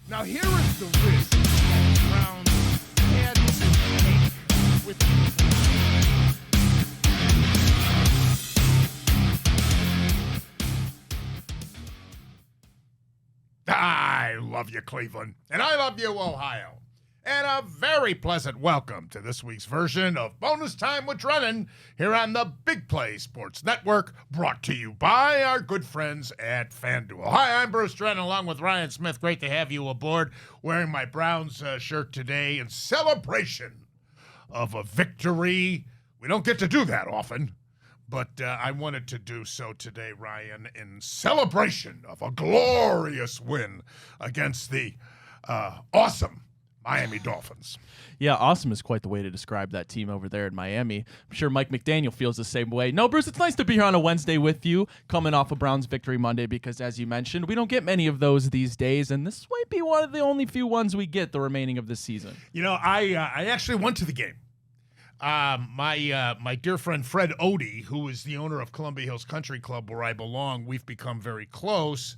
Now here is the risk that the Browns had to take with I love you, Cleveland, and I love you, Ohio. And a very pleasant welcome to this week's version of Bonus Time with Drennan here on the Big Play Sports Network, brought to you by our good friends at FanDuel. Hi, I'm Bruce Drennan, along with Ryan Smith. Great to have you aboard, wearing my Browns shirt today in celebration of a victory. We don't get to do that often, but I wanted to do so today, Ryan, in celebration of a glorious win against the awesome Miami Dolphins. Yeah, awesome is quite the way to describe that team over there in Miami. I'm sure Mike McDaniel feels the same way. No, Bruce, it's nice to be here on a Wednesday with you, coming off a Browns victory Monday, because as you mentioned, we don't get many of those these days, and this might be one of the only few ones we get the remaining of this season. You know, I actually went to the game. My dear friend Fred Odie, who is the owner of Columbia Hills Country Club, where I belong, we've become very close,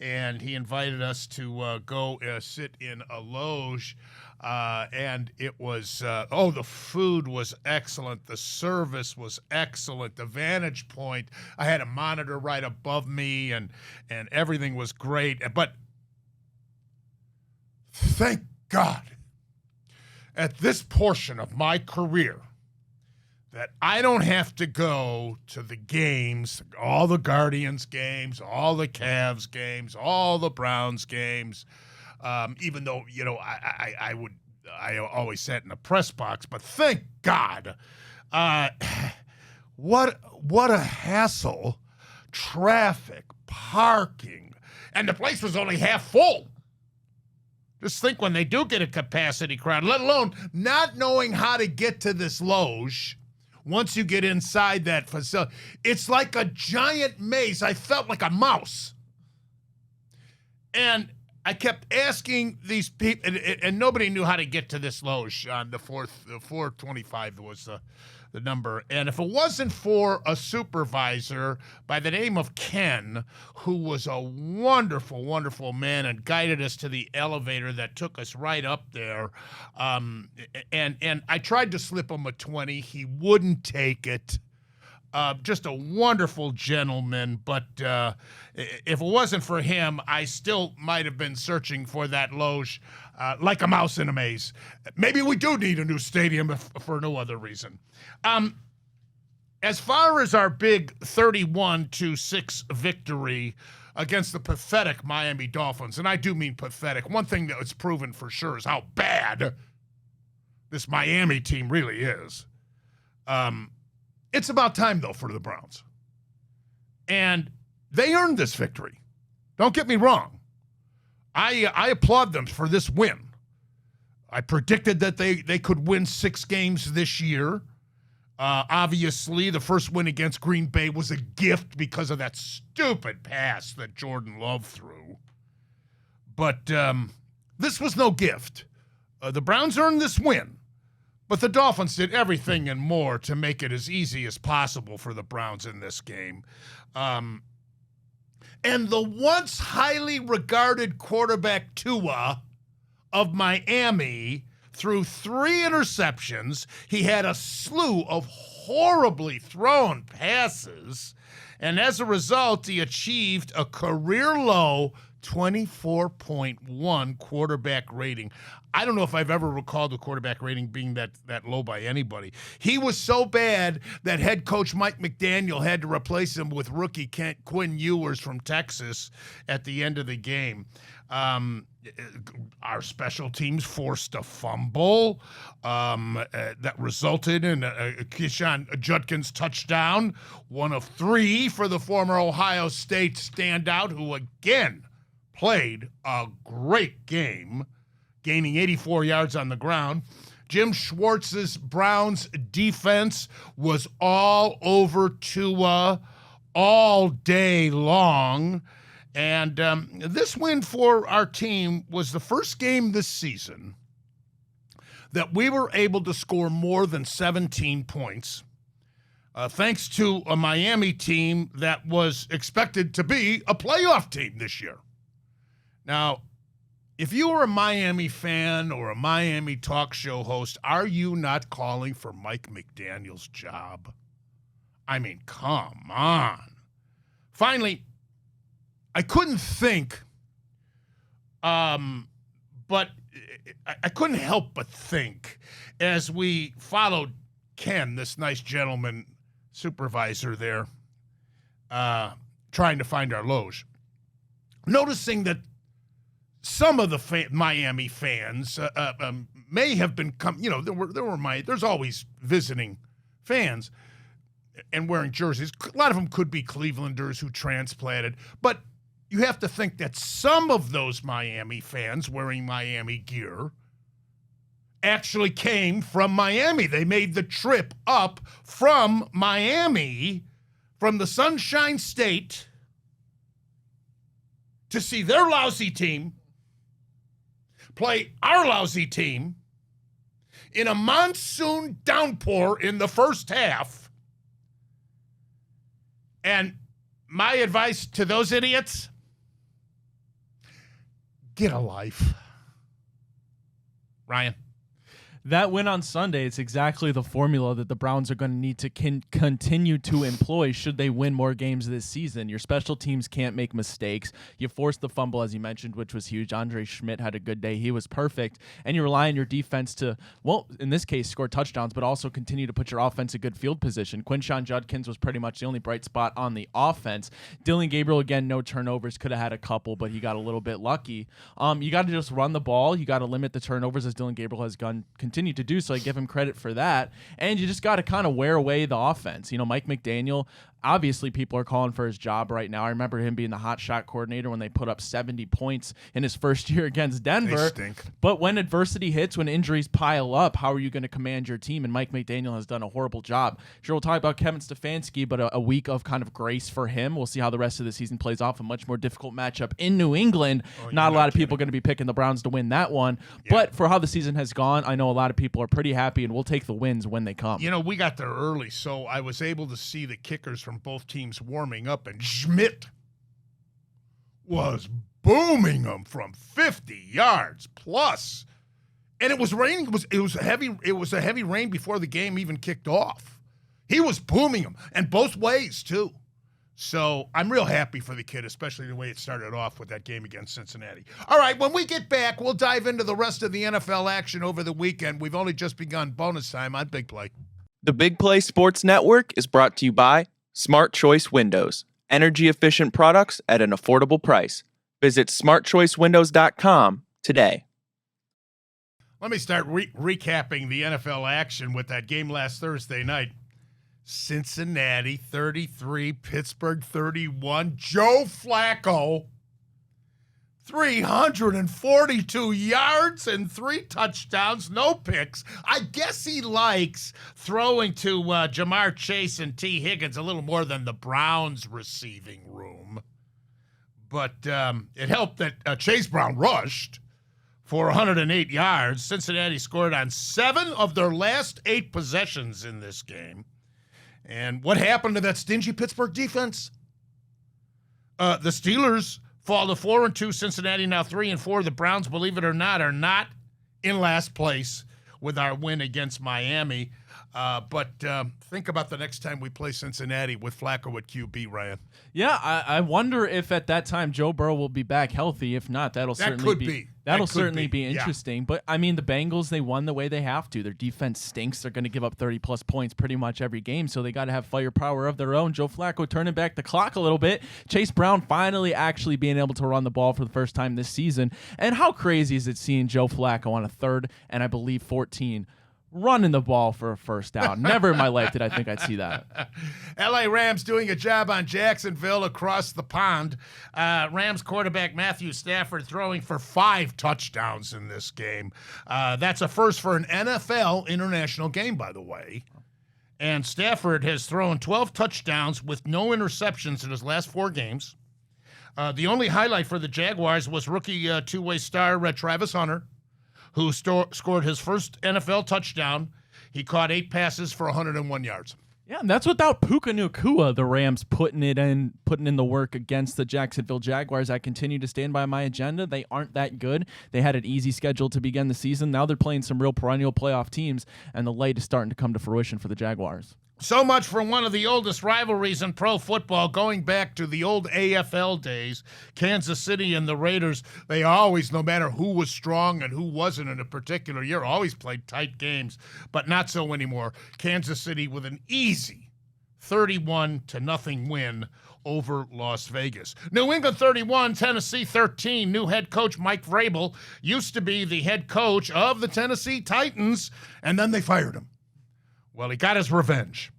and he invited us to go sit in a loge, and it was the food was excellent, the service was excellent, the vantage point, I had a monitor right above me, and everything was great. But thank God, at this portion of my career, that I don't have to go to the games, all the Guardians games, all the Cavs games, all the Browns games, even though, you know, I always sat in the press box, but thank God, what a hassle, traffic, parking, and the place was only half full. Just think when they do get a capacity crowd, let alone not knowing how to get to this loge once you get inside that facility. It's like a giant maze. I felt like a mouse. And I kept asking these people, and nobody knew how to get to this loge on the 425 was the number. And if it wasn't for a supervisor by the name of Ken, who was a wonderful, wonderful man and guided us to the elevator that took us right up there, and I tried to slip him a 20. He wouldn't take it. Just a wonderful gentleman, but if it wasn't for him, I still might have been searching for that loge like a mouse in a maze. Maybe we do need a new stadium for no other reason. As far as our big 31-6 victory against the pathetic Miami Dolphins, and I do mean pathetic, one thing that's proven for sure is how bad this Miami team really is. It's about time, though, for the Browns. And they earned this victory. Don't get me wrong. I applaud them for this win. I predicted that they could win 6 games this year. Obviously, the first win against Green Bay was a gift because of that stupid pass that Jordan Love threw. But this was no gift. The Browns earned this win. But the Dolphins did everything and more to make it as easy as possible for the Browns in this game. And the once highly regarded quarterback Tua of Miami threw 3 interceptions. He had a slew of horribly thrown passes. And as a result, he achieved a career-low 24.1 quarterback rating. I don't know if I've ever recalled the quarterback rating being that low by anybody. He was so bad that head coach Mike McDaniel had to replace him with rookie Quinn Ewers from Texas at the end of the game. Our special teams forced a fumble that resulted in a Keyshawn Judkins touchdown, one of 3 for the former Ohio State standout, who again played a great game, gaining 84 yards on the ground. Jim Schwartz's Browns defense was all over Tua all day long. And this win for our team was the first game this season that we were able to score more than 17 points, thanks to a Miami team that was expected to be a playoff team this year. Now, if you were a Miami fan or a Miami talk show host, are you not calling for Mike McDaniel's job? I mean, come on. Finally, I couldn't think, but I couldn't help but think as we followed Ken, this nice gentleman supervisor there, trying to find our loge, noticing that some of the Miami fans may have been there's always visiting fans and wearing jerseys. A lot of them could be Clevelanders who transplanted, but you have to think that some of those Miami fans wearing Miami gear actually came from Miami. They made the trip up from Miami, from the Sunshine State, to see their lousy team play our lousy team in a monsoon downpour in the first half. And my advice to those idiots, get a life. Ryan? That win on Sunday, it's exactly the formula that the Browns are going to need to continue to employ should they win more games this season. Your special teams can't make mistakes. You forced the fumble, as you mentioned, which was huge. Andre Schmidt had a good day. He was perfect. And you rely on your defense to, well, in this case, score touchdowns, but also continue to put your offense in good field position. Quinshon Judkins was pretty much the only bright spot on the offense. Dylan Gabriel, again, no turnovers. Could have had a couple, but he got a little bit lucky. You got to just run the ball. You got to limit the turnovers, as Dylan Gabriel has continued to do, so I give him credit for that. And you just got to kind of wear away the offense. You know, Mike McDaniel, obviously people are calling for his job right now. I remember him being the hot shot coordinator when they put up 70 points in his first year against Denver. They stink. But when adversity hits, when injuries pile up, how are you going to command your team? And Mike McDaniel has done a horrible job. Sure, we'll talk about Kevin Stefanski, but a week of kind of grace for him. We'll see how the rest of the season plays off. A much more difficult matchup in New England. Not a lot of people going to be picking the Browns to win that one. Yeah. But for how the season has gone, I know a lot of people are pretty happy, and we'll take the wins when they come. You know, we got there early, so I was able to see the kickers from both teams warming up, and Schmidt was booming them from 50 yards plus. And it was raining. It was a heavy rain before the game even kicked off. He was booming them, and both ways too. So I'm real happy for the kid, especially the way it started off with that game against Cincinnati. All right, when we get back, we'll dive into the rest of the NFL action over the weekend. We've only just begun bonus time on Big Play. The Big Play Sports Network is brought to you by Smart Choice Windows, energy-efficient products at an affordable price. Visit smartchoicewindows.com today. Let me start recapping the NFL action with that game last Thursday night. Cincinnati 33, Pittsburgh 31. Joe Flacco, 342 yards and 3 touchdowns, no picks. I guess he likes throwing to Jamar Chase and T. Higgins a little more than the Browns' receiving room. But it helped that Chase Brown rushed for 108 yards. Cincinnati scored on 7 of their last 8 possessions in this game. And what happened to that stingy Pittsburgh defense? The Steelers fall to 4-2. Cincinnati now 3-4. The Browns, believe it or not, are not in last place with our win against Miami. But think about the next time we play Cincinnati with Flacco at QB, Ryan. Yeah, I wonder if at that time Joe Burrow will be back healthy. If not, that'll certainly be interesting. Yeah. But I mean, the Bengals, they won the way they have to. Their defense stinks. They're going to give up 30-plus points pretty much every game, so they got to have firepower of their own. Joe Flacco turning back the clock a little bit. Chase Brown finally actually being able to run the ball for the first time this season. And how crazy is it seeing Joe Flacco on a 3rd and I believe 14 running the ball for a first down? Never in my life did I think I'd see that. L.A. Rams doing a job on Jacksonville across the pond. Rams quarterback Matthew Stafford throwing for 5 touchdowns in this game. That's a first for an NFL international game, by the way. And Stafford has thrown 12 touchdowns with no interceptions in his last 4 games. The only highlight for the Jaguars was rookie two-way star Travis Hunter, who scored his first NFL touchdown. He caught 8 passes for 101 yards. Yeah, and that's without Puka Nacua, the Rams putting in the work against the Jacksonville Jaguars. I continue to stand by my agenda. They aren't that good. They had an easy schedule to begin the season. Now they're playing some real perennial playoff teams, and the light is starting to come to fruition for the Jaguars. So much for one of the oldest rivalries in pro football, going back to the old AFL days. Kansas City and the Raiders, they always, no matter who was strong and who wasn't in a particular year, always played tight games, but not so anymore. Kansas City with an easy 31-0 win over Las Vegas. New England 31, Tennessee 13. New head coach Mike Vrabel used to be the head coach of the Tennessee Titans, and then they fired him. Well, he got his revenge.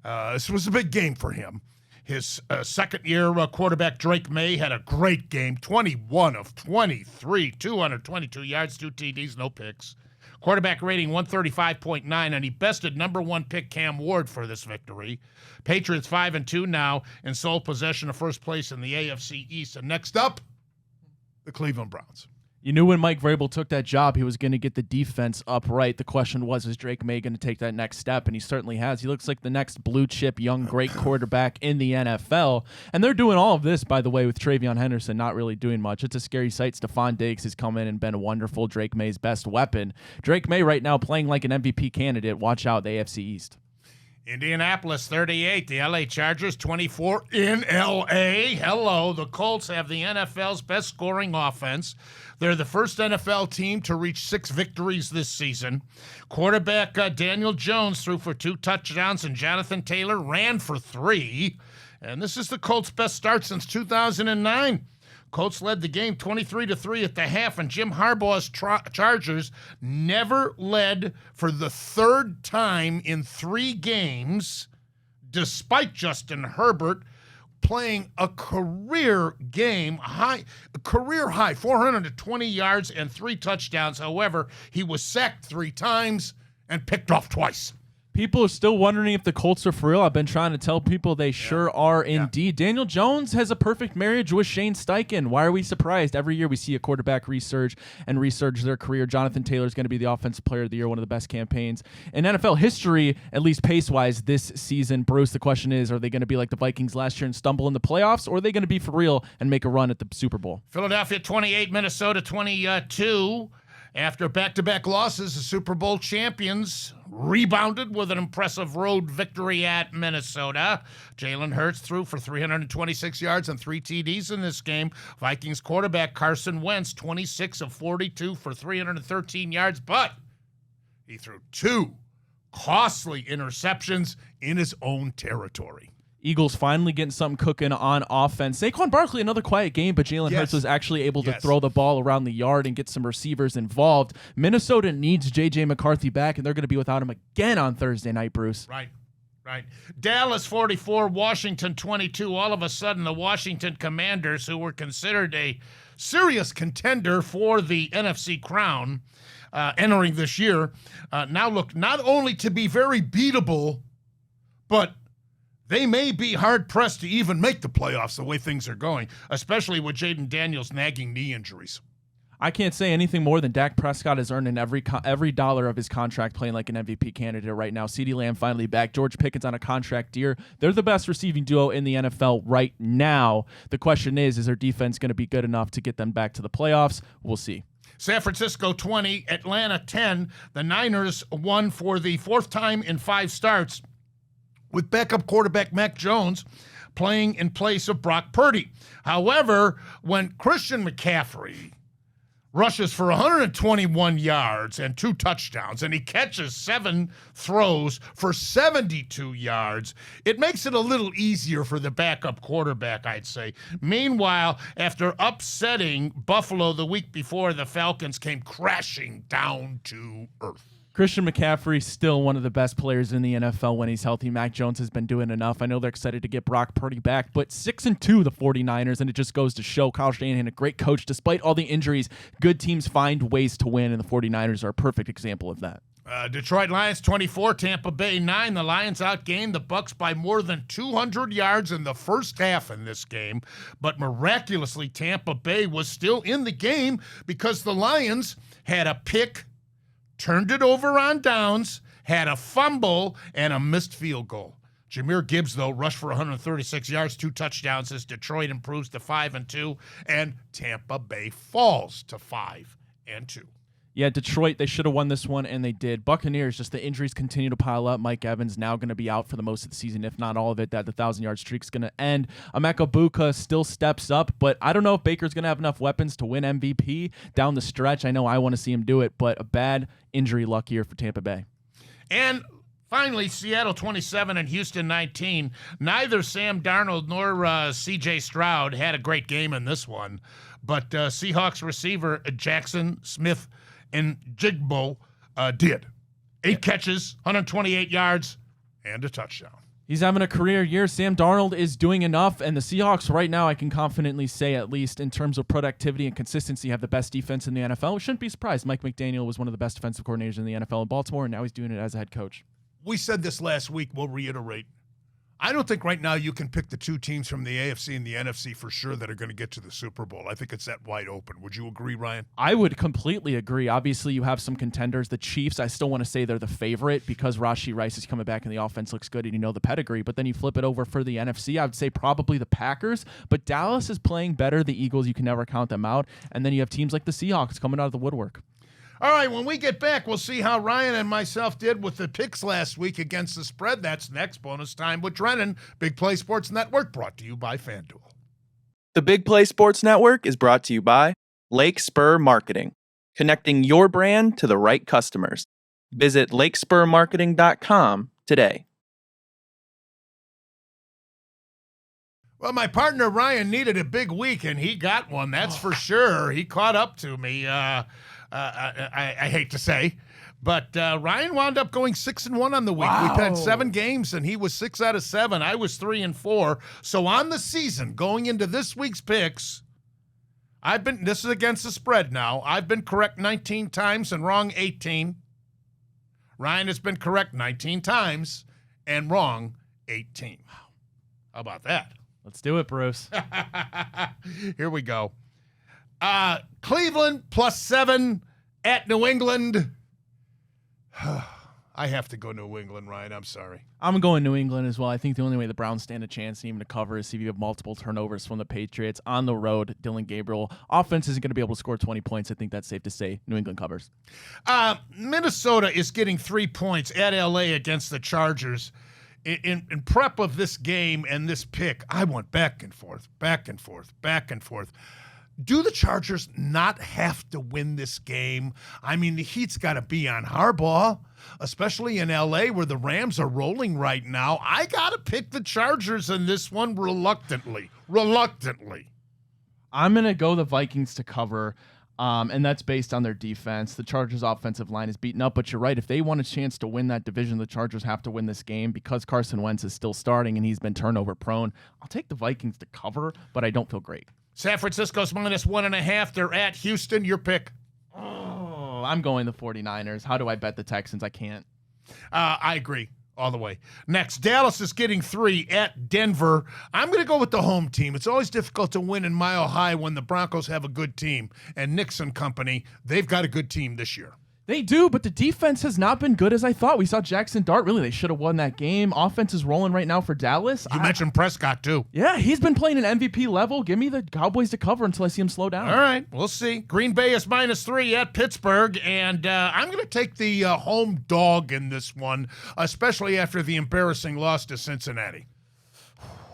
This was a big game for him. His second-year quarterback, Drake May, had a great game, 21 of 23, 222 yards, 2 TDs, no picks. Quarterback rating 135.9, and he bested number 1 pick Cam Ward for this victory. Patriots 5-2 now in sole possession of first place in the AFC East. And next up, the Cleveland Browns. You knew when Mike Vrabel took that job, he was going to get the defense upright. The question was, is Drake May going to take that next step? And he certainly has. He looks like the next blue-chip, young, great quarterback in the NFL. And they're doing all of this, by the way, with Travion Henderson not really doing much. It's a scary sight. Stephon Diggs has come in and been wonderful. Drake May's best weapon. Drake May right now playing like an MVP candidate. Watch out, the AFC East. Indianapolis 38, the LA Chargers 24 in LA. Hello, the Colts have the NFL's best scoring offense. They're the first NFL team to reach 6 victories this season. Quarterback Daniel Jones threw for 2 touchdowns, and Jonathan Taylor ran for 3. And this is the Colts' best start since 2009. Colts led the game 23-3 at the half, and Jim Harbaugh's Chargers never led for the 3rd time in 3 games, despite Justin Herbert playing a career high 420 yards and 3 touchdowns. However, he was sacked 3 times and picked off twice. People are still wondering if the Colts are for real. I've been trying to tell people they sure are indeed. Daniel Jones has a perfect marriage with Shane Steichen. Why are we surprised? Every year we see a quarterback resurge their career. Jonathan Taylor is going to be the Offensive Player of the Year, one of the best campaigns in NFL history, at least pace-wise, this season. Bruce, the question is, are they going to be like the Vikings last year and stumble in the playoffs, or are they going to be for real and make a run at the Super Bowl? Philadelphia 28, Minnesota 22. After back-to-back losses, the Super Bowl champions rebounded with an impressive road victory at Minnesota. Jalen Hurts threw for 326 yards and 3 TDs in this game. Vikings quarterback Carson Wentz, 26 of 42 for 313 yards, but he threw 2 costly interceptions in his own territory. Eagles finally getting something cooking on offense. Saquon Barkley, another quiet game, but Jalen Hurts was actually able to throw the ball around the yard and get some receivers involved. Minnesota needs J.J. McCarthy back, and they're going to be without him again on Thursday night, Bruce. Right. Dallas 44, Washington 22. All of a sudden, the Washington Commanders, who were considered a serious contender for the NFC crown entering this year, now look not only to be very beatable, but they may be hard-pressed to even make the playoffs the way things are going, especially with Jaden Daniels' nagging knee injuries. I can't say anything more than Dak Prescott is earning every dollar of his contract playing like an MVP candidate right now. CeeDee Lamb finally back. George Pickens on a contract year. They're the best receiving duo in the NFL right now. The question is their defense going to be good enough to get them back to the playoffs? We'll see. San Francisco 20, Atlanta 10. The Niners won for the 4th time in 5 starts, with backup quarterback Mac Jones playing in place of Brock Purdy. However, when Christian McCaffrey rushes for 121 yards and 2 touchdowns, and he catches 7 throws for 72 yards, it makes it a little easier for the backup quarterback, I'd say. Meanwhile, after upsetting Buffalo the week before, the Falcons came crashing down to earth. Christian McCaffrey still one of the best players in the NFL when he's healthy. Mac Jones has been doing enough. I know they're excited to get Brock Purdy back, but 6-2 the 49ers, and it just goes to show Kyle Shanahan, a great coach. Despite all the injuries, good teams find ways to win, and the 49ers are a perfect example of that. Detroit Lions 24, Tampa Bay 9. The Lions outgained the Bucs by more than 200 yards in the first half in this game, but miraculously Tampa Bay was still in the game because the Lions had a pick, turned it over on downs, had a fumble, and a missed field goal. Jahmyr Gibbs, though, rushed for 136 yards, 2 touchdowns as Detroit improves to 5-2, and Tampa Bay falls to 5-2. Yeah, Detroit, they should have won this one, and they did. Buccaneers, just the injuries continue to pile up. Mike Evans now going to be out for the most of the season, if not all of it. That the 1,000-yard streak is going to end. Emeka Buka still steps up, but I don't know if Baker's going to have enough weapons to win MVP down the stretch. I know I want to see him do it, but a bad injury luck year for Tampa Bay. And finally, Seattle 27 and Houston 19. Neither Sam Darnold nor C.J. Stroud had a great game in this one, but Seahawks receiver Jackson Smith and Jigbo did. 8 catches, 128 yards, and a touchdown. He's having a career year. Sam Darnold is doing enough, and the Seahawks right now, I can confidently say, at least in terms of productivity and consistency, have the best defense in the NFL. We shouldn't be surprised. Mike McDaniel was one of the best defensive coordinators in the NFL in Baltimore, and now he's doing it as a head coach. We said this last week. We'll reiterate. I don't think right now you can pick the 2 teams from the AFC and the NFC for sure that are going to get to the Super Bowl. I think it's that wide open. Would you agree, Ryan? I would completely agree. Obviously, you have some contenders. The Chiefs, I still want to say they're the favorite because Rashee Rice is coming back and the offense looks good and you know the pedigree. But then you flip it over for the NFC, I would say probably the Packers. But Dallas is playing better. The Eagles, you can never count them out. And then you have teams like the Seahawks coming out of the woodwork. All right, when we get back, we'll see how Ryan and myself did with the picks last week against the spread. That's next. Bonus time with Drennan. Big Play Sports Network, brought to you by FanDuel. The Big Play Sports Network is brought to you by Lake Spur Marketing, connecting your brand to the right customers. Visit lakespurmarketing.com today. Well, my partner Ryan needed a big week, and he got one. That's for sure. He caught up to me. I hate to say, but Ryan wound up going 6-1 on the week. Wow. We had 7 games, and he was 6 out of 7. I was 3-4. So on the season, going into this week's picks, this is against the spread now. I've been correct 19 times and wrong 18. Ryan has been correct 19 times and wrong 18. Wow. How about that? Let's do it, Bruce. Here we go. Cleveland +7 at New England. I have to go New England, Ryan. I'm sorry. I'm going New England as well. I think the only way the Browns stand a chance even to cover is if you have multiple turnovers from the Patriots on the road. Dylan Gabriel offense isn't going to be able to score 20 points. I think that's safe to say. New England covers. Minnesota is getting 3 points at LA against the Chargers. In prep of this game and this pick, I went back and forth. Do the Chargers not have to win this game? I mean, the heat's got to be on Harbaugh, especially in L.A. where the Rams are rolling right now. I got to pick the Chargers in this one reluctantly. I'm going to go the Vikings to cover, and that's based on their defense. The Chargers' offensive line is beaten up, but you're right. If they want a chance to win that division, the Chargers have to win this game because Carson Wentz is still starting and he's been turnover prone. I'll take the Vikings to cover, but I don't feel great. San Francisco's -1.5. They're at Houston. Your pick. Oh, I'm going the 49ers. How do I bet the Texans? I can't. I agree all the way. Next, Dallas is getting 3 at Denver. I'm going to go with the home team. It's always difficult to win in Mile High when the Broncos have a good team. And Knicks and company, they've got a good team this year. They do, but the defense has not been good as I thought. We saw Jackson Dart. Really, they should have won that game. Offense is rolling right now for Dallas. You mentioned Prescott, too. Yeah, he's been playing an MVP level. Give me the Cowboys to cover until I see him slow down. All right, we'll see. Green Bay is -3 at Pittsburgh, and I'm going to take the home dog in this one, especially after the embarrassing loss to Cincinnati.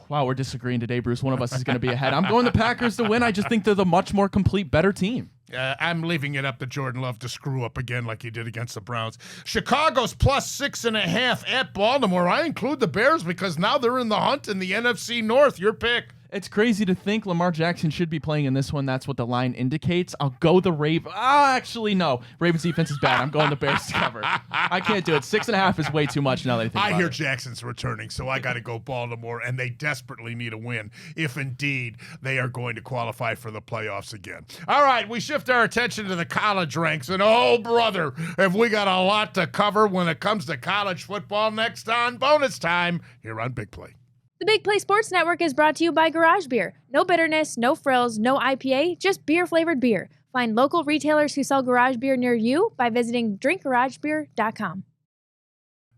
Wow, we're disagreeing today, Bruce. One of us is going to be ahead. I'm going the Packers to win. I just think they're the much more complete, better team. I'm leaving it up to Jordan Love to screw up again like he did against the Browns. Chicago's +6.5 at Baltimore. I include the Bears because now they're in the hunt in the NFC North. Your pick. It's crazy to think Lamar Jackson should be playing in this one. That's what the line indicates. I'll go the Ravens. Actually, no. Ravens defense is bad. I'm going the Bears to cover. I can't do it. 6.5 is way too much now that I think about it. I hear Jackson's returning, so I got to go Baltimore, and they desperately need a win if indeed they are going to qualify for the playoffs again. All right, we shift our attention to the college ranks, and oh, brother, have we got a lot to cover when it comes to college football next on Bonus Time here on Big Play. The Big Play Sports Network is brought to you by Garage Beer. No bitterness, no frills, no IPA, just beer-flavored beer. Find local retailers who sell garage beer near you by visiting drinkgaragebeer.com.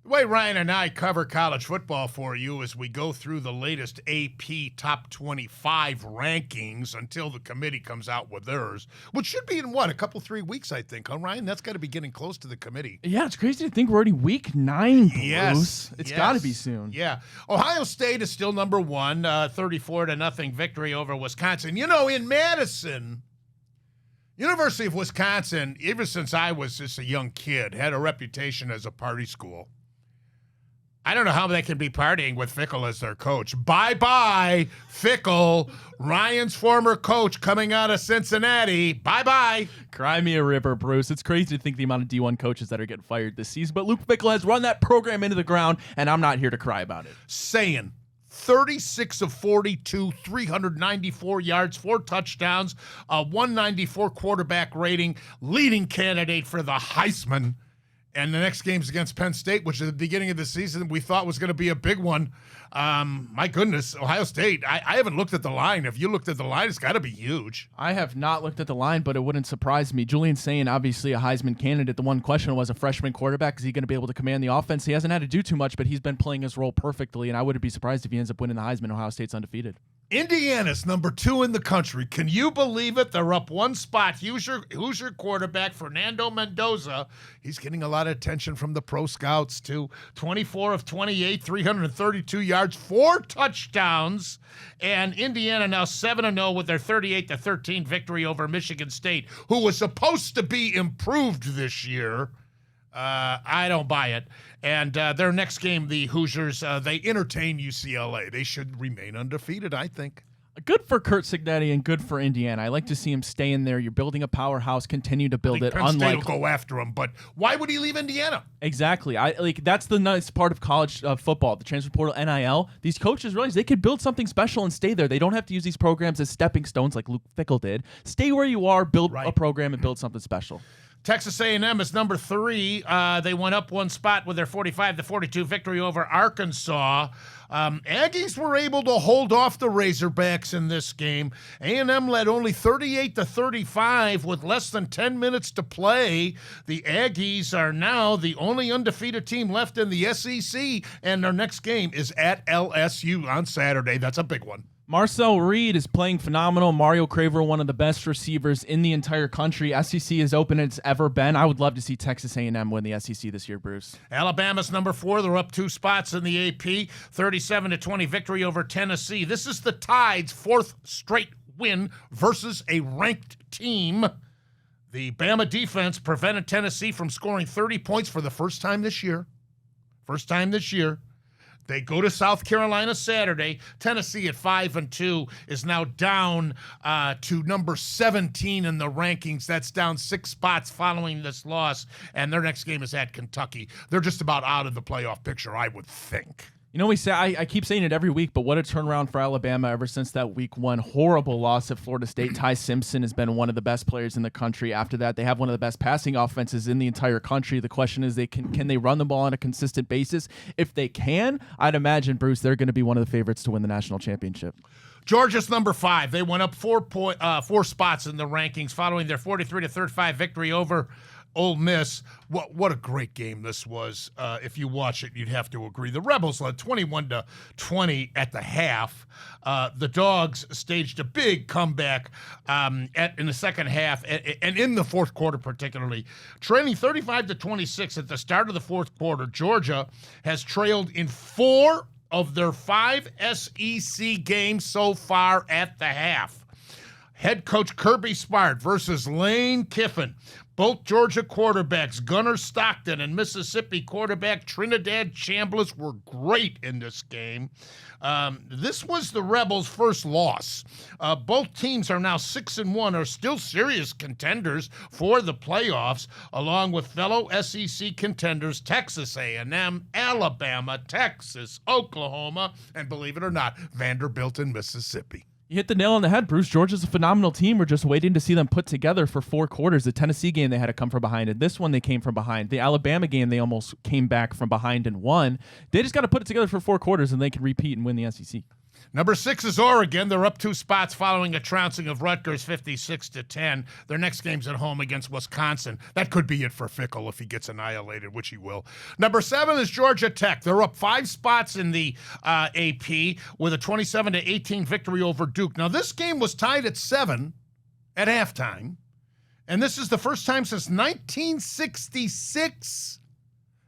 The way Ryan and I cover college football for you as we go through the latest AP Top 25 rankings until the committee comes out with theirs, which should be in, a couple, 3 weeks, I think, huh, Ryan? That's got to be getting close to the committee. Yeah, it's crazy to think we're already week 9, Bruce. Yes. It's got to be soon. Yeah. Ohio State is still number 1, 34-0 victory over Wisconsin. You know, in Madison, University of Wisconsin, ever since I was just a young kid, had a reputation as a party school. I don't know how they can be partying with Fickle as their coach. Bye-bye, Fickle, Ryan's former coach coming out of Cincinnati. Bye-bye. Cry me a river, Bruce. It's crazy to think the amount of D1 coaches that are getting fired this season, but Luke Fickle has run that program into the ground, and I'm not here to cry about it. Saying 36 of 42, 394 yards, 4 touchdowns, a 194 quarterback rating, leading candidate for the Heisman. And the next game's against Penn State, which at the beginning of the season we thought was going to be a big one. My goodness, Ohio State, I haven't looked at the line. If you looked at the line, it's got to be huge. I have not looked at the line, but it wouldn't surprise me. Julian Sayin, obviously a Heisman candidate. The one question was a freshman quarterback. Is he going to be able to command the offense? He hasn't had to do too much, but he's been playing his role perfectly, and I wouldn't be surprised if he ends up winning the Heisman. Ohio State's undefeated. Indiana's number 2 in the country. Can you believe it? They're up 1 spot. Hoosier quarterback, Fernando Mendoza. He's getting a lot of attention from the pro scouts, too. 24 of 28, 332 yards, 4 touchdowns. And Indiana now 7-0 with their 38-13 victory over Michigan State, who was supposed to be improved this year. I don't buy it. And their next game, the Hoosiers, they entertain UCLA. They should remain undefeated, I think. Good for Curt Cignetti and good for Indiana. I like to see him stay in there. You're building a powerhouse. Continue to build it. Penn State will go after him, but why would he leave Indiana? Exactly. That's the nice part of college football, the transfer portal, NIL. These coaches realize they could build something special and stay there. They don't have to use these programs as stepping stones like Luke Fickle did. Stay where you are, build a program, and build something special. Texas A&M is number 3. They went up 1 spot with their 45-42 victory over Arkansas. Aggies were able to hold off the Razorbacks in this game. A&M led only 38-35 with less than 10 minutes to play. The Aggies are now the only undefeated team left in the SEC, and their next game is at LSU on Saturday. That's a big one. Marcel Reed is playing phenomenal. Mario Craver, one of the best receivers in the entire country. SEC is open as it's ever been. I would love to see Texas A&M win the SEC this year, Bruce. Alabama's number 4. They're up 2 spots in the AP. 37-20 victory over Tennessee. This is the Tide's 4th straight win versus a ranked team. The Bama defense prevented Tennessee from scoring 30 points for the first time this year. They go to South Carolina Saturday. Tennessee at 5-2 is now down to number 17 in the rankings. That's down 6 spots following this loss. And their next game is at Kentucky. They're just about out of the playoff picture, I would think. You know, I keep saying it every week, but what a turnaround for Alabama ever since that week 1 horrible loss at Florida State. Ty Simpson has been one of the best players in the country. After that, they have one of the best passing offenses in the entire country. The question is, can they run the ball on a consistent basis? If they can, I'd imagine, Bruce, they're going to be one of the favorites to win the national championship. Georgia's number 5. They went up 4 spots in the rankings following their 43-35 victory over Ole Miss. What a great game this was. If you watch it, you'd have to agree. The Rebels led 21-20 at the half. The Dogs staged a big comeback in the second half and in the fourth quarter particularly. Trailing 35-26 at the start of the fourth quarter, Georgia has trailed in 4 of their 5 SEC games so far at the half. Head coach Kirby Smart versus Lane Kiffin. Both Georgia quarterbacks, Gunnar Stockton and Mississippi quarterback Trinidad Chambliss, were great in this game. This was the Rebels' first loss. Both teams are now 6-1, are still serious contenders for the playoffs, along with fellow SEC contenders Texas A&M, Alabama, Texas, Oklahoma, and believe it or not, Vanderbilt and Mississippi. You hit the nail on the head, Bruce. Georgia's a phenomenal team. We're just waiting to see them put together for 4 quarters. The Tennessee game, they had to come from behind. And this one, they came from behind. The Alabama game, they almost came back from behind and won. They just got to put it together for 4 quarters, and they can repeat and win the SEC. Number 6 is Oregon. They're up 2 spots following a trouncing of Rutgers 56-10. Their next game's at home against Wisconsin. That could be it for Fickle if he gets annihilated, which he will. Number 7 is Georgia Tech. They're up 5 spots in the AP with a 27-18 victory over Duke. Now, this game was tied at 7 at halftime, and this is the first time since 1966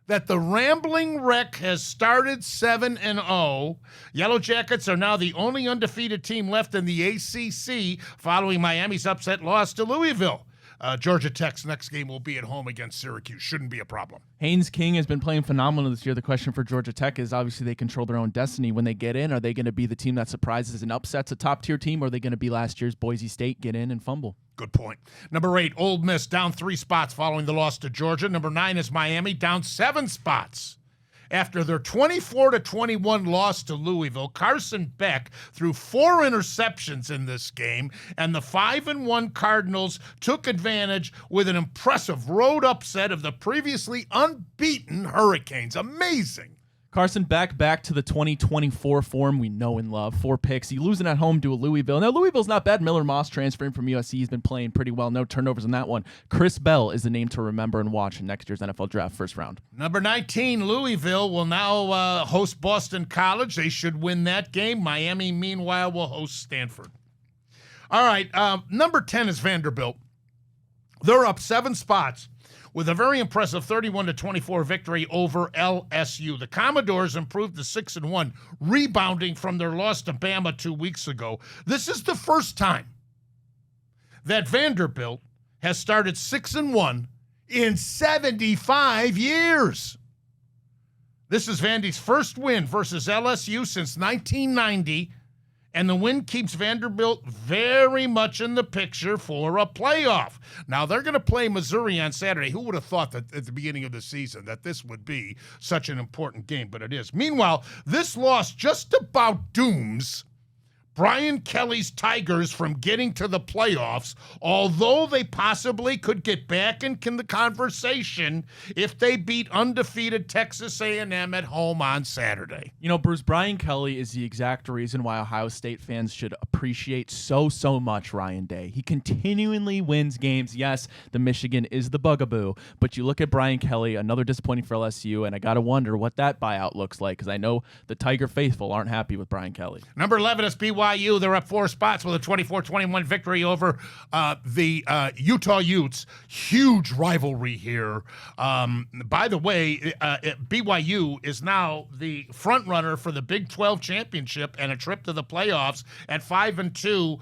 that the Rambling Wreck has started 7-0. Yellow Jackets are now the only undefeated team left in the ACC following Miami's upset loss to Louisville. Georgia Tech's next game will be at home against Syracuse. Shouldn't be a problem. Haynes King has been playing phenomenal this year. The question for Georgia Tech is obviously they control their own destiny. When they get in, are they going to be the team that surprises and upsets a top-tier team, or are they going to be last year's Boise State, get in and fumble? Good point. Number 8, Ole Miss, down 3 spots following the loss to Georgia. Number 9 is Miami, down 7 spots. After their 24-21 loss to Louisville, Carson Beck threw 4 interceptions in this game, and the 5-1 Cardinals took advantage with an impressive road upset of the previously unbeaten Hurricanes. Amazing. Carson Beck back to the 2024 form we know and love. 4 picks. He losing at home to Louisville. Now, Louisville's not bad. Miller Moss transferring from USC. He's been playing pretty well. No turnovers in that one. Chris Bell is the name to remember and watch in next year's NFL Draft first round. Number 19, Louisville will now host Boston College. They should win that game. Miami, meanwhile, will host Stanford. All right, number 10 is Vanderbilt. They're up 7 spots with a very impressive 31-24 victory over LSU. The Commodores improved to 6-1, rebounding from their loss to Bama 2 weeks ago. This is the first time that Vanderbilt has started 6-1 in 75 years. This is Vandy's first win versus LSU since 1990, and the win keeps Vanderbilt very much in the picture for a playoff. Now, they're going to play Missouri on Saturday. Who would have thought that at the beginning of the season that this would be such an important game, but it is. Meanwhile, this loss just about dooms Brian Kelly's Tigers from getting to the playoffs, although they possibly could get back in the conversation if they beat undefeated Texas A&M at home on Saturday. You know, Bruce, Brian Kelly is the exact reason why Ohio State fans should appreciate so much Ryan Day. He continually wins games. Yes, the Michigan is the bugaboo, but you look at Brian Kelly, another disappointing for LSU, and I got to wonder what that buyout looks like, because I know the Tiger faithful aren't happy with Brian Kelly. Number 11 is BYU. They're up 4 spots with a 24-21 victory over the Utah Utes. Huge rivalry here. By the way, BYU is now the front runner for the Big 12 championship and a trip to the playoffs. At 5-2,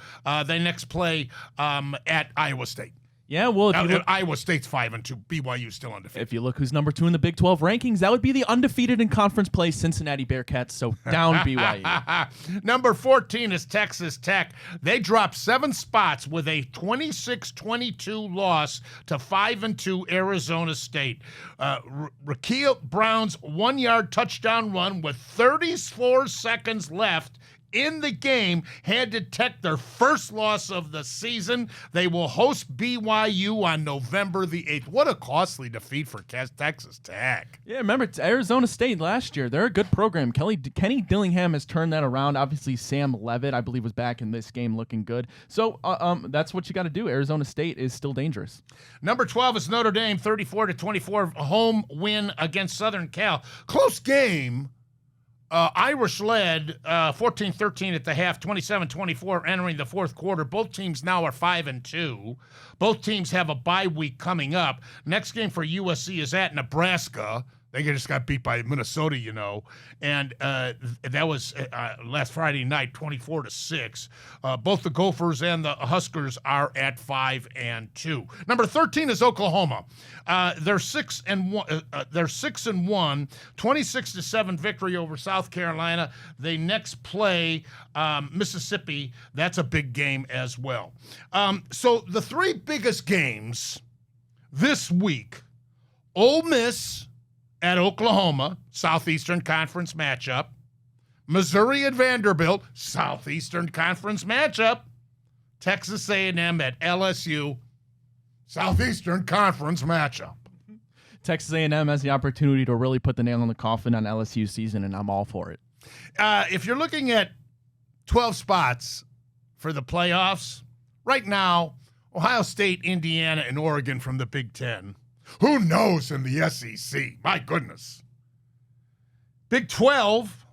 they next play at Iowa State. Yeah, well, Iowa State's 5-2. BYU's still undefeated. If you look who's number 2 in the Big 12 rankings, that would be the undefeated in conference play Cincinnati Bearcats. So down BYU. Number 14 is Texas Tech. They dropped 7 spots with a 26-22 loss to 5-2 Arizona State. Raquel Brown's 1-yard touchdown run with 34 seconds left in the game handed Tech their first loss of the season. They will host BYU on November the 8th. What a costly defeat for Texas Tech. Yeah, remember, it's Arizona State last year. They're a good program. Kenny Dillingham has turned that around. Obviously, Sam Levitt, I believe, was back in this game looking good. So that's what you got to do. Arizona State is still dangerous. Number 12 is Notre Dame, 34-24 home win against Southern Cal. Close game. Irish led 14-13 at the half, 27-24 entering the fourth quarter. Both teams now are 5-2. Both teams have a bye week coming up. Next game for USC is at Nebraska. They just got beat by Minnesota, you know, and that was last Friday night, 24-6. Both the Gophers and the Huskers are at 5-2. Number 13 is Oklahoma. They're 6-1. They're 6-1, 26-7 victory over South Carolina. They next play Mississippi. That's a big game as well. So the 3 biggest games this week: Ole Miss at Oklahoma, Southeastern Conference matchup. Missouri at Vanderbilt, Southeastern Conference matchup. Texas A&M at LSU, Southeastern Conference matchup. Texas A&M has the opportunity to really put the nail in the coffin on LSU season, and I'm all for it. If you're looking at 12 spots for the playoffs. Right now, Ohio State, Indiana, and Oregon from the Big Ten. Who knows in the SEC? My goodness. Big 12.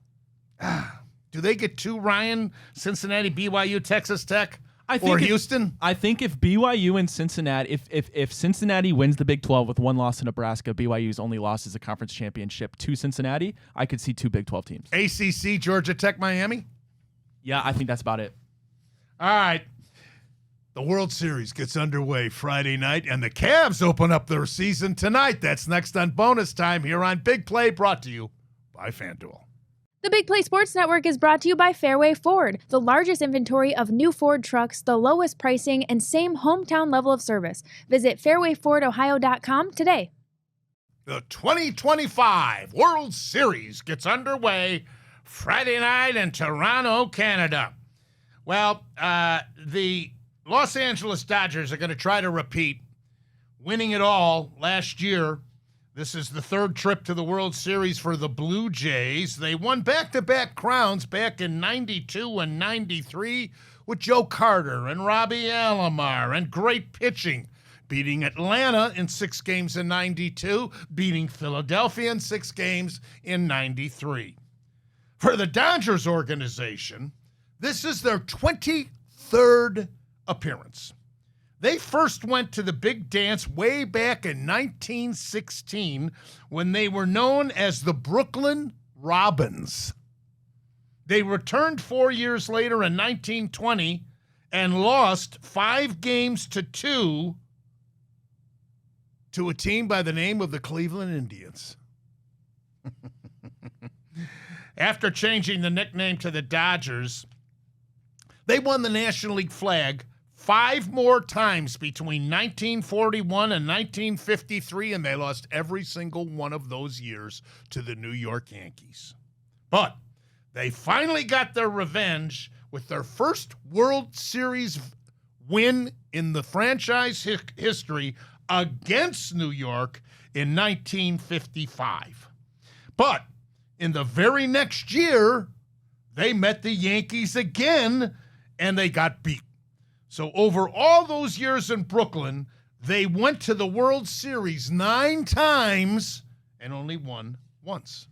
Do they get 2, Ryan? Cincinnati, BYU, Texas Tech, or Houston? I think if BYU and Cincinnati, if Cincinnati wins the Big 12 with one loss to Nebraska, BYU's only loss is a conference championship to Cincinnati, I could see 2 Big 12 teams. ACC, Georgia Tech, Miami? Yeah, I think that's about it. All right. The World Series gets underway Friday night, and the Cavs open up their season tonight. That's next on Bonus Time here on Big Play, brought to you by FanDuel. The Big Play Sports Network is brought to you by Fairway Ford, the largest inventory of new Ford trucks, the lowest pricing, and same hometown level of service. Visit fairwayfordohio.com today. The 2025 World Series gets underway Friday night in Toronto, Canada. Well, the Los Angeles Dodgers are going to try to repeat winning it all last year. This is the 3rd trip to the World Series for the Blue Jays. They won back-to-back crowns back in 92 and 93 with Joe Carter and Robbie Alomar and great pitching, beating Atlanta in 6 games in 92, beating Philadelphia in 6 games in 93. For the Dodgers organization, this is their 23rd appearance. They first went to the big dance way back in 1916 when they were known as the Brooklyn Robins. They returned 4 years later in 1920 and lost 5-2 to a team by the name of the Cleveland Indians. After changing the nickname to the Dodgers, they won the National League flag 5 more times between 1941 and 1953, and they lost every single one of those years to the New York Yankees. But they finally got their revenge with their first World Series win in the franchise history against New York in 1955. But in the very next year, they met the Yankees again, and they got beat. So over all those years in Brooklyn, they went to the World Series 9 times and only won once.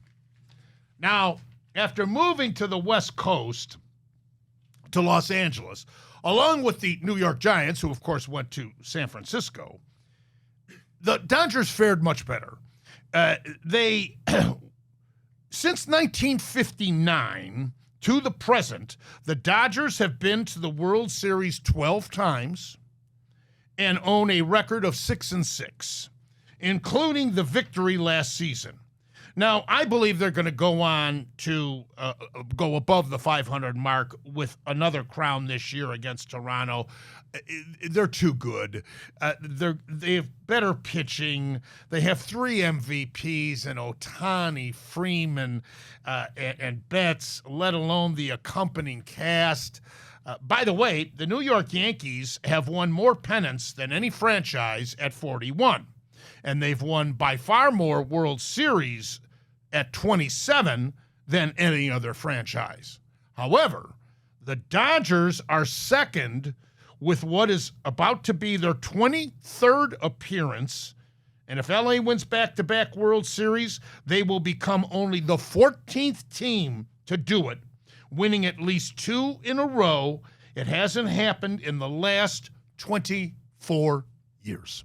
Now, after moving to the West Coast, to Los Angeles, along with the New York Giants, who of course went to San Francisco, the Dodgers fared much better. Since 1959 to the present, the Dodgers have been to the World Series 12 times and own a record of 6-6, including the victory last season. Now, I believe they're going to go on to go above the 500 mark with another crown this year against Toronto. They're too good. They have better pitching. They have 3 MVPs in Ohtani, Freeman, and Betts, let alone the accompanying cast. By the way, the New York Yankees have won more pennants than any franchise at 41. And they've won by far more World Series at 27 than any other franchise. However, the Dodgers are second with what is about to be their 23rd appearance. And if LA wins back-to-back World Series, they will become only the 14th team to do it, winning at least 2 in a row. It hasn't happened in the last 24 years.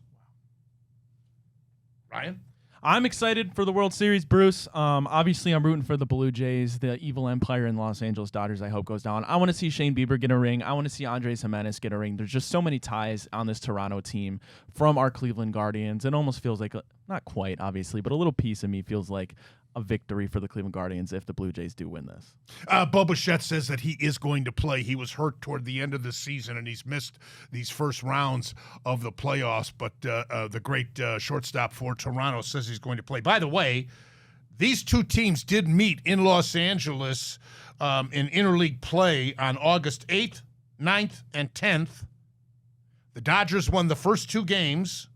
Ryan? I'm excited for the World Series, Bruce. Obviously, I'm rooting for the Blue Jays, the evil empire in Los Angeles Dodgers. I hope goes down. I want to see Shane Bieber get a ring. I want to see Andres Jimenez get a ring. There's just so many ties on this Toronto team from our Cleveland Guardians. It almost feels like, not quite, obviously, but a little piece of me feels like a victory for the Cleveland Guardians if the Blue Jays do win this. Bo Bichette says that he is going to play. He was hurt toward the end of the season, and he's missed these first rounds of the playoffs. But the great shortstop for Toronto says he's going to play. By the way, these two teams did meet in Los Angeles in interleague play on August 8th, 9th, and 10th. The Dodgers won the first 2 games,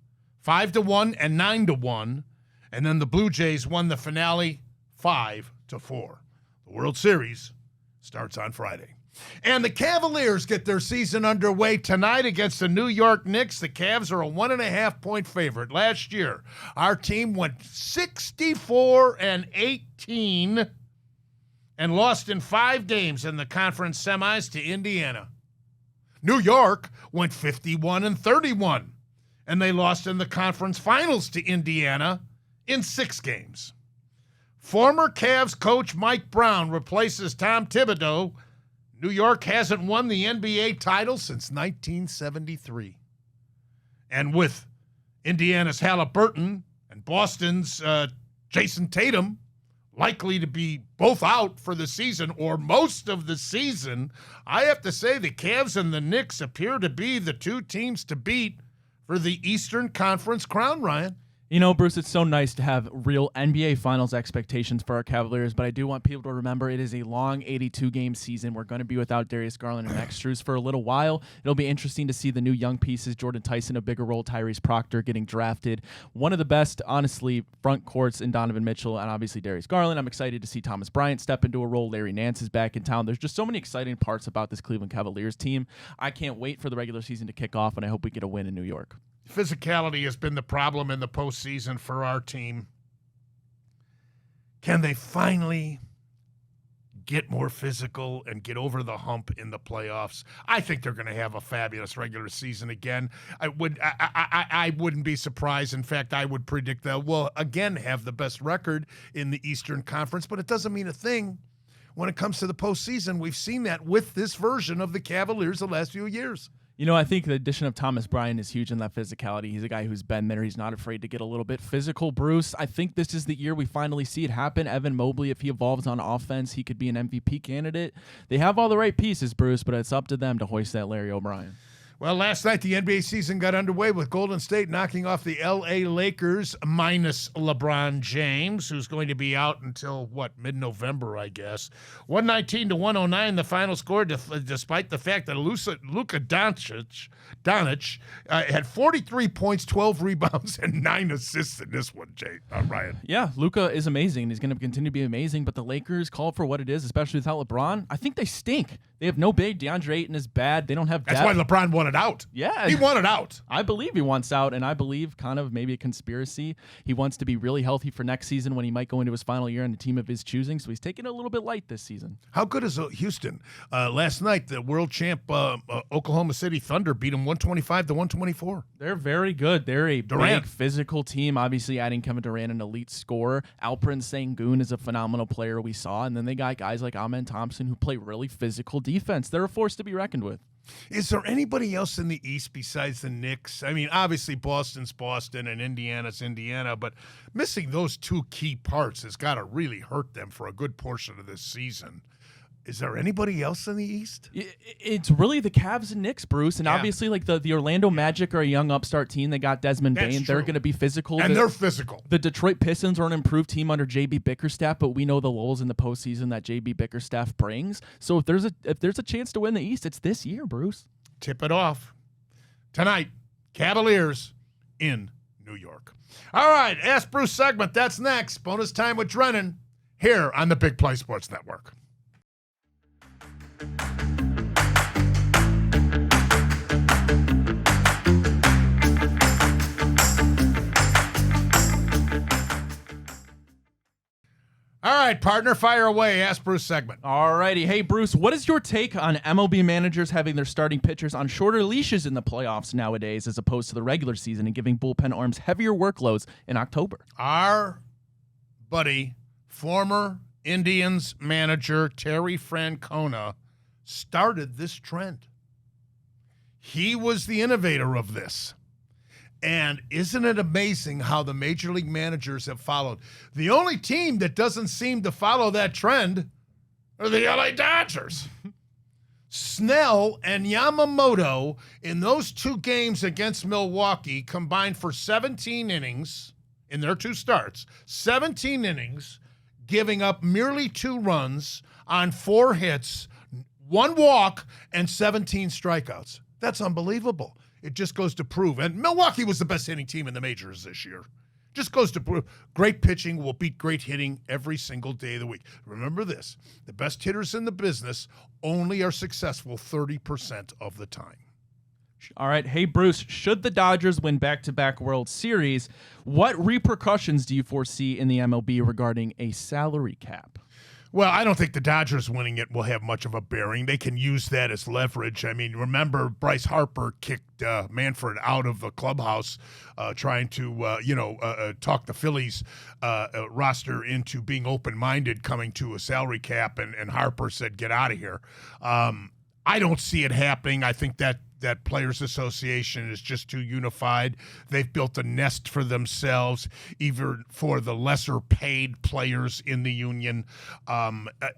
5-1 and 9-1. And then the Blue Jays won the finale 5-4. The World Series starts on Friday. And the Cavaliers get their season underway tonight against the New York Knicks. The Cavs are a 1.5-point favorite. Last year, our team went 64-18 and lost in 5 games in the conference semis to Indiana. New York went 51-31, and they lost in the conference finals to Indiana in 6 games. Former Cavs coach Mike Brown replaces Tom Thibodeau. New York hasn't won the NBA title since 1973. And with Indiana's Halliburton and Boston's Jason Tatum likely to be both out for the season or most of the season, I have to say the Cavs and the Knicks appear to be the 2 teams to beat for the Eastern Conference crown, Ryan. You know, Bruce, it's so nice to have real NBA Finals expectations for our Cavaliers, but I do want people to remember it is a long 82-game season. We're going to be without Darius Garland and Max Strus for a little while. It'll be interesting to see the new young pieces, Jordan Tyson, a bigger role, Tyrese Proctor getting drafted. One of the best, honestly, front courts in Donovan Mitchell and obviously Darius Garland. I'm excited to see Thomas Bryant step into a role. Larry Nance is back in town. There's just so many exciting parts about this Cleveland Cavaliers team. I can't wait for the regular season to kick off, and I hope we get a win in New York. Physicality has been the problem in the postseason for our team. Can they finally get more physical and get over the hump in the playoffs? I think they're going to have a fabulous regular season again. I wouldn't be surprised. In fact, I would predict they'll again have the best record in the Eastern Conference, but it doesn't mean a thing when it comes to the postseason. We've seen that with this version of the Cavaliers the last few years. You know, I think the addition of Thomas Bryant is huge in that physicality. He's a guy who's been there. He's not afraid to get a little bit physical. Bruce, I think this is the year we finally see it happen. Evan Mobley, if he evolves on offense, he could be an MVP candidate. They have all the right pieces, Bruce, but it's up to them to hoist that Larry O'Brien. Well, last night the NBA season got underway with Golden State knocking off the L.A. Lakers minus LeBron James, who's going to be out until, mid-November, I guess. 119-109, the final score, despite the fact that Luka Doncic had 43 points, 12 rebounds, and 9 assists in this one, Ryan. Yeah, Luka is amazing. He's going to continue to be amazing, but the Lakers call for what it is, especially without LeBron. I think they stink. They have no big. DeAndre Ayton is bad. They don't have depth. That's why LeBron wanted out. Yeah. He wanted out. I believe he wants out, and I believe kind of maybe a conspiracy. He wants to be really healthy for next season when he might go into his final year on a team of his choosing, so he's taking it a little bit light this season. How good is Houston? Last night, the world champ Oklahoma City Thunder beat him 125-124. They're very good. They're a Durant. big physical team, obviously adding Kevin Durant, an elite scorer. Alperen Sengun is a phenomenal player we saw, and then they got guys like Amen Thompson who play really physical defense. They're a force to be reckoned with. Is there anybody else in the East besides the Knicks? I mean, obviously Boston's Boston and Indiana's Indiana, but missing those 2 key parts has got to really hurt them for a good portion of this season. Is there anybody else in the East? It's really the Cavs and Knicks, Bruce, and obviously like the Orlando Magic are a young upstart team. They got Desmond That's Bane. true. They're going to be physical. And they're physical. The Detroit Pistons are an improved team under J.B. Bickerstaff, but we know the lulls in the postseason that J.B. Bickerstaff brings. So if there's a chance to win the East, it's this year, Bruce. Tip it off. Tonight, Cavaliers in New York. All right, Ask Bruce segment. That's next. Bonus time with Drennan here on the Big Play Sports Network. All right, partner, fire away. Ask Bruce segment. All righty. Hey, Bruce, what is your take on MLB managers having their starting pitchers on shorter leashes in the playoffs nowadays as opposed to the regular season and giving bullpen arms heavier workloads in October? Our buddy, former Indians manager Terry Francona started this trend. He was the innovator of this. And isn't it amazing how the major league managers have followed? The only team that doesn't seem to follow that trend are the LA Dodgers. Snell and Yamamoto in those 2 games against Milwaukee combined for 17 innings in their 2 starts. 17 innings, giving up merely 2 runs on 4 hits, 1 walk, and 17 strikeouts. That's unbelievable. It just goes to prove. And Milwaukee was the best hitting team in the majors this year. Just goes to prove great pitching will beat great hitting every single day of the week. Remember this, the best hitters in the business only are successful 30% of the time. All right. Hey, Bruce, should the Dodgers win back-to-back World Series, what repercussions do you foresee in the MLB regarding a salary cap? Well, I don't think the Dodgers winning it will have much of a bearing. They can use that as leverage. I mean, remember Bryce Harper kicked Manfred out of the clubhouse trying to, talk the Phillies roster into being open-minded coming to a salary cap, and Harper said, get out of here. I don't see it happening. I think that Players Association is just too unified. They've built a nest for themselves, even for the lesser paid players in the union.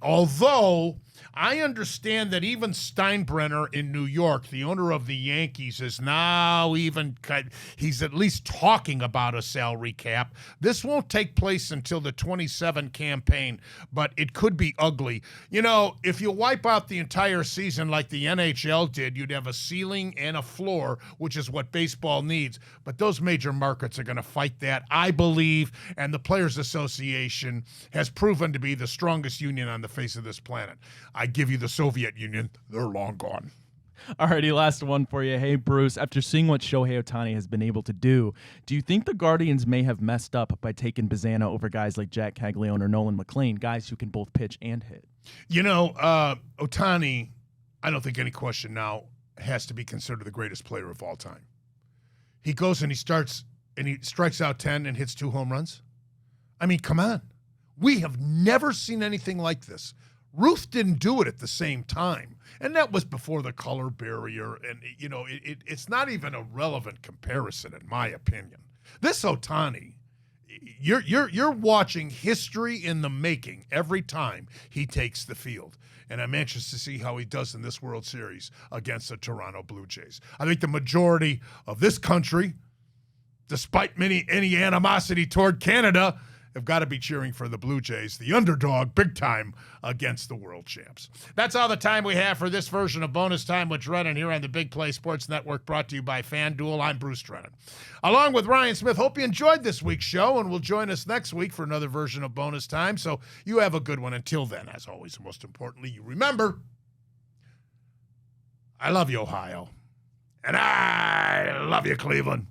Although I understand that even Steinbrenner in New York, the owner of the Yankees, is now he's at least talking about a salary cap. This won't take place until the 27 campaign, but it could be ugly. You know, if you wipe out the entire season like the NHL did, you'd have a ceiling and a floor, which is what baseball needs. But those major markets are going to fight that, I believe, and the Players Association has proven to be the strongest union on the face of this planet. I give you the Soviet Union. They're long gone. Alrighty, last one for you. Hey, Bruce, after seeing what Shohei Ohtani has been able to do you think the Guardians may have messed up by taking Bazana over guys like Jack Caglione or Nolan McLean, guys who can both pitch and hit? You know, Ohtani, I don't think any question now, has to be considered the greatest player of all time. He goes and he strikes out 10 and hits 2 home runs. I mean, come on. We have never seen anything like this. Ruth didn't do it at the same time, and that was before the color barrier, and, you know, it's not even a relevant comparison, in my opinion. This Ohtani, you're watching history in the making every time he takes the field. And I'm anxious to see how he does in this World Series against the Toronto Blue Jays. I think the majority of this country, despite any animosity toward Canada, have got to be cheering for the Blue Jays, the underdog, big time, against the world champs. That's all the time we have for this version of Bonus Time with Drennan here on the Big Play Sports Network, brought to you by FanDuel. I'm Bruce Drennan. Along with Ryan Smith, hope you enjoyed this week's show, and will join us next week for another version of Bonus Time. So you have a good one. Until then, as always, and most importantly, you remember, I love you, Ohio. And I love you, Cleveland.